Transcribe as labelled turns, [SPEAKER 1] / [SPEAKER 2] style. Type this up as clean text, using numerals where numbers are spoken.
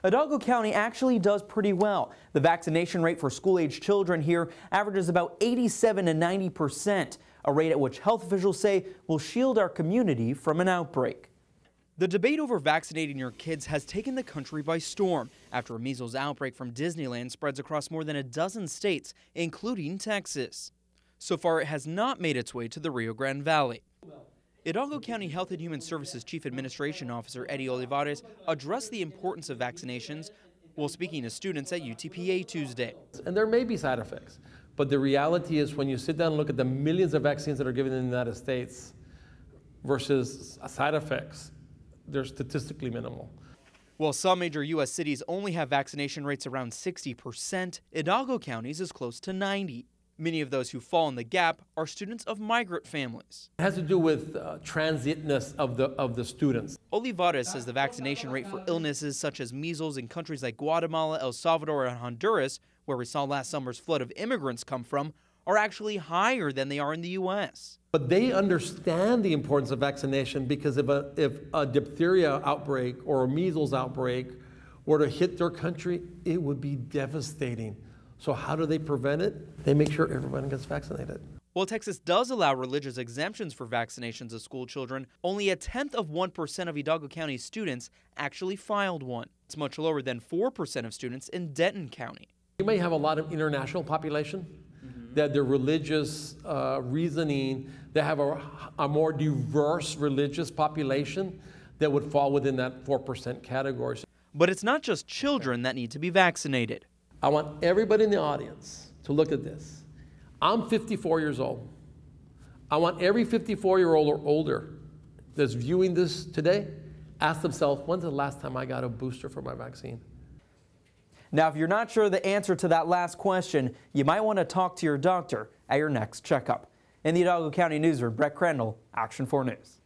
[SPEAKER 1] Hidalgo County actually does pretty well. The vaccination rate for school-age children here averages about 87 to 90%, a rate at which health officials say will shield our community from an outbreak. The debate over vaccinating your kids has taken the country by storm after a measles outbreak from Disneyland spreads across more than a dozen states, including Texas. So far, it has not made its way to the Rio Grande Valley. Hidalgo County Health and Human Services Chief Administration Officer Eddie Olivares addressed the importance of vaccinations while speaking to students at UTPA Tuesday.
[SPEAKER 2] And there may be side effects, but the reality is when you sit down and look at the millions of vaccines that are given in the United States versus side effects, they're statistically minimal.
[SPEAKER 1] While some major U.S. cities only have vaccination rates around 60%, Hidalgo County's is close to 90%. Many of those who fall in the gap are students of migrant families.
[SPEAKER 2] It has to do with transientness of the students.
[SPEAKER 1] Olivares says the vaccination rate for illnesses such as measles in countries like Guatemala, El Salvador, and Honduras, where we saw last summer's flood of immigrants come from, are actually higher than they are in the U.S.
[SPEAKER 2] But they understand the importance of vaccination because if a diphtheria outbreak or a measles outbreak were to hit their country, it would be devastating. So how do they prevent it? They make sure everyone gets vaccinated.
[SPEAKER 1] While Texas does allow religious exemptions for vaccinations of school children, only 1/10% of Hidalgo County students actually filed one. It's much lower than 4% of students in Denton County.
[SPEAKER 2] You may have a lot of international population that their religious reasoning, they have a more diverse religious population that would fall within that 4% category.
[SPEAKER 1] But it's not just children that need to be vaccinated.
[SPEAKER 2] I want everybody in the audience to look at this. I'm 54 years old. I want every 54-year-old or older that's viewing this today, ask themselves, when's the last time I got a booster for my vaccine?
[SPEAKER 1] Now, if you're not sure the answer to that last question, you might want to talk to your doctor at your next checkup. In the Hidalgo County Newsroom, Brett Crandall, Action 4 News.